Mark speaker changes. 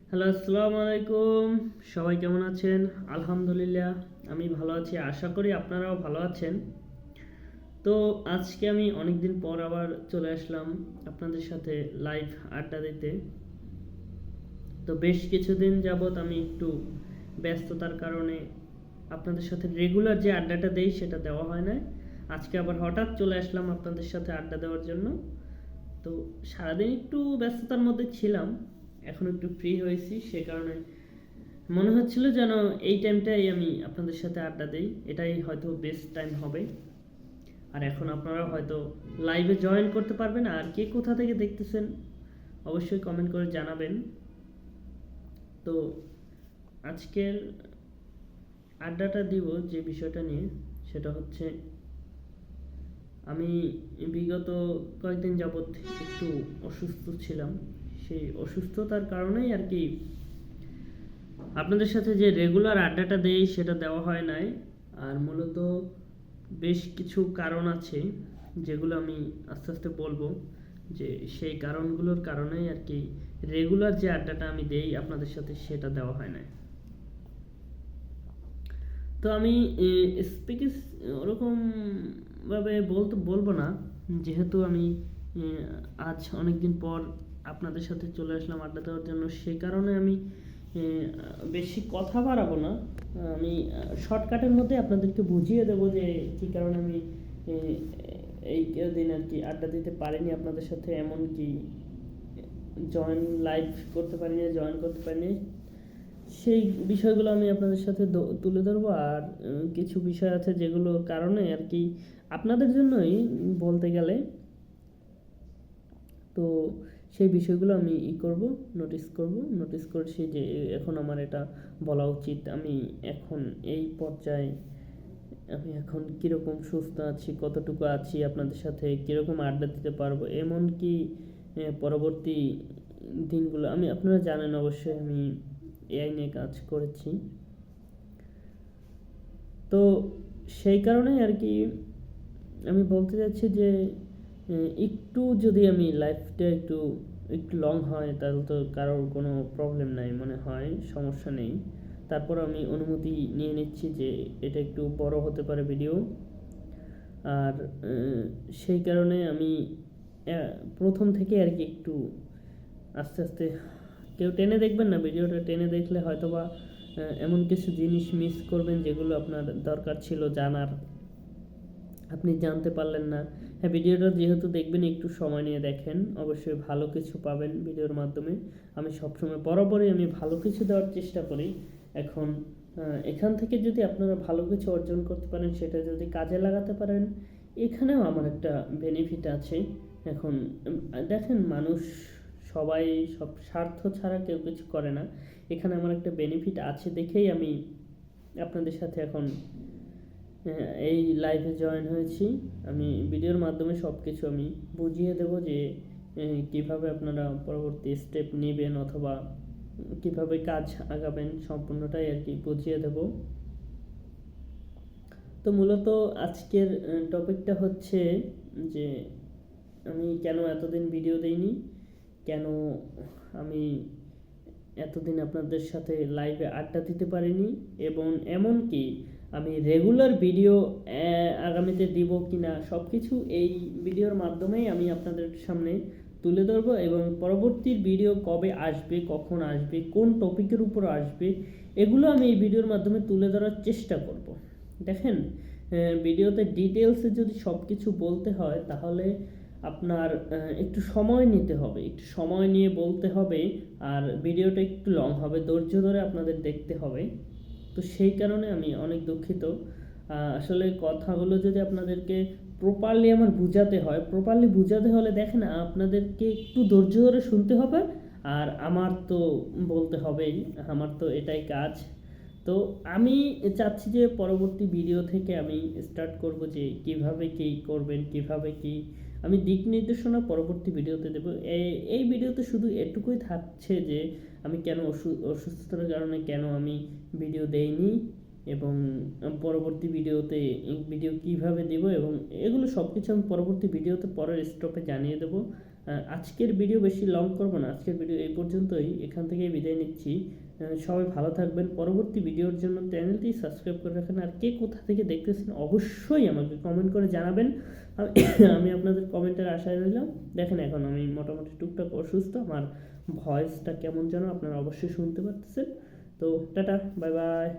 Speaker 1: Hello, আসসালামু আলাইকুম। সবাই কেমন আছেন? আলহামদুলিল্লাহ, আমি ভালো আছি। আশা করি আপনারাও ভালো আছেন। তো আজকে আমি অনেকদিন পর আবার চলে আসলাম আপনাদের সাথে লাইভ আড্ডা দিতে। তো বেশ কিছুদিন যাবৎ আমি একটু ব্যস্ততার কারণে আপনাদের সাথে রেগুলার যে আড্ডাটা দেই সেটা দেওয়া হয় না। আজকে আবার হঠাৎ চলে আসলাম আপনাদের সাথে আড্ডা দেওয়ার জন্য। তো সারাদিন একটু ব্যস্ততার মধ্যে ছিলাম, এখন একটু ফ্রি হয়েছি, সে কারণে মনে হচ্ছিল যেন এই টাইমটাই আমি আপনাদের সাথে আড্ডা দেই, এটাই হয়তো বেস্ট টাইম হবে। আর এখন আপনারা হয়তো লাইভে জয়েন করতে পারবেন। আর কে কোথা থেকে দেখতেছেন অবশ্যই কমেন্ট করে জানাবেন। তো আজকের আড্ডাটা দিব যে বিষয়টা নিয়ে, সেটা হচ্ছে আমি বিগত কয়েকদিন যাবৎ একটু অসুস্থ ছিলাম। সেই অসুস্থতার কারণেই আর কি আপনাদের সাথে যে রেগুলার আড্ডাটা দেই সেটা দেওয়া হয় নাই। আর মূলত বেশ কিছু কারণ আছে যেগুলো আমি আস্তে আস্তে বলবো, যে সেই কারণগুলোর কারণেই আর কি রেগুলার যে আড্ডাটা আমি দেই আপনাদের সাথে সেটা দেওয়া হয় নাই। তো আমি স্পিকিং ওরকম ভাবে বলবো না, যেহেতু আমি আজ অনেকদিন পর আপনাদের সাথে চলে আসলাম আড্ডা দেওয়ার জন্য, সেই কারণে আমি বেশি কথা বাড়াবো না। আমি শর্টকাটের মধ্যে আপনাদেরকে বুঝিয়ে দেবো যে কী কারণে আমি এই দিন আর কি আড্ডা দিতে পারিনি আপনাদের সাথে, এমনকি লাইভ করতে পারিনি, জয়েন করতে পারিনি। সেই বিষয়গুলো আমি আপনাদের সাথে তুলে ধরবো। আর কিছু বিষয় আছে যেগুলোর কারণে আর কি আপনাদের জন্যই বলতে গেলে, তো সেই বিষয়গুলো আমি নোটিস করছি যে এখন আমার এটা বলা উচিত। আমি এখন এই পর্যায়ে আমি এখন কীরকম সুস্থ আছি, কতটুকু আছি, আপনাদের সাথে কীরকম আড্ডা দিতে পারবো, এমনকি পরবর্তী দিনগুলো আমি, আপনারা জানেন অবশ্যই আমি এআই নিয়ে কাজ করেছি। তো সেই কারণেই আর কি আমি বলতে চাচ্ছি যে একটু যদি আমি লাইফটা একটু একটু লং হয় তাহলে তো কারোর কোনো প্রবলেম নাই, মনে হয় সমস্যা নেই। তারপর আমি অনুমতি নিয়ে নিচ্ছি যে এটা একটু বড় হতে পারে ভিডিও। আর সেই কারণে আমি প্রথম থেকে আর কি একটু আস্তে আস্তে, কেউ টেনে দেখবেন না, ভিডিওটা টেনে দেখলে হয়তো বা এমন কিছু জিনিস মিস করবেন যেগুলো আপনার দরকার ছিল জানার, আপনি জানতে পারলেন না। হ্যাঁ, ভিডিওটা যেহেতু দেখবেন একটু সময় নিয়ে দেখেন, অবশ্যই ভালো কিছু পাবেন ভিডিওর মাধ্যমে। আমি সবসময় বরাবরই আমি ভালো কিছু দেওয়ার চেষ্টা করি। এখন এখান থেকে যদি আপনারা ভালো কিছু অর্জন করতে পারেন, সেটা যদি কাজে লাগাতে পারেন, এখানেও আমার একটা বেনিফিট আছে। এখন দেখেন, মানুষ সবাই সব স্বার্থ ছাড়া কেউ কিছু করে না। এখানে আমার একটা বেনিফিট আছে দেখেই আমি আপনাদের সাথে এখন এই লাইভে জয়েন হয়েছি। আমি ভিডিওর মাধ্যমে সব কিছু আমি বুঝিয়ে দেব যে কিভাবে আপনারা পরবর্তী স্টেপ নেবেন অথবা কিভাবে কাজ আগাবেন, সম্পূর্ণটাই আর কি বুঝিয়ে দেব। তো মূলত আজকের টপিকটা হচ্ছে যে আমি কেন এতদিন ভিডিও দেইনি, কেন আমি এতদিন আপনাদের সাথে লাইভে আড্ডা দিতে পারিনি, এবং এমনকি আমি রেগুলার ভিডিও আগামীতে দিব কিনা সব কিছু এই ভিডিওর মাধ্যমেই আমি আপনাদের সামনে তুলে ধরবো। এবং পরবর্তী ভিডিও কবে আসবে, কখন আসবে, কোন টপিকের উপর আসবে, এগুলো আমি এই ভিডিওর মাধ্যমে তুলে ধরার চেষ্টা করব। দেখেন, ভিডিওতে ডিটেলসে যদি সব কিছু বলতে হয় তাহলে আপনার একটু সময় নিতে হবে, একটু সময় নিয়ে বলতে হবে, আর ভিডিওটা একটু লং হবে, ধৈর্য ধরে আপনাদের দেখতে হবে। তো সেই কারণে আমি অনেক দুঃখিত। আসলে কথাগুলো যদি আপনাদেরকে প্রপারলি আমার বুঝাতে হলে দেখেন আপনাদেরকে একটু ধৈর্য ধরে শুনতে হবে, আর আমার তো বলতে হবেই, আমার তো এটাই কাজ। তো আমি চাচ্ছি যে পরবর্তী ভিডিও থেকে আমি স্টার্ট করব যে কিভাবে কী করবেন, কিভাবে কী আমি দিক নির্দেশনা পরবর্তী ভিডিওতে দেবো। এই ভিডিওতে শুধু এটুকুই থাকছে যে আমি কেন অসুস্থতার কারণে কেন আমি ভিডিও দেইনি, এবং পরবর্তী ভিডিওতে ভিডিও কিভাবে দেব, এবং এগুলো সব কিছু আমি পরবর্তী ভিডিওতে পরের স্টপে জানিয়ে দেবো। আজকের ভিডিও বেশি লং করব না, আজকের ভিডিও এই পর্যন্তই, এখান থেকেই বিদায় নিচ্ছি। সবাই ভালো থাকবেন। পরবর্তী ভিডিওর জন্য চ্যানেলটি সাবস্ক্রাইব করে রাখেন। আর কে কোথা থেকে দেখতেছেন অবশ্যই আমাকে কমেন্ট করে জানাবেন। আমি আপনাদের কমেন্টের আশায় রইলাম। দেখেন এখন আমি মোটামুটি টুকটাক অসুস্থ, আমার ভয়েসটা কেমন যেন আপনারা অবশ্যই শুনতে পারতেছেন। তো টাটা, বাই বাই।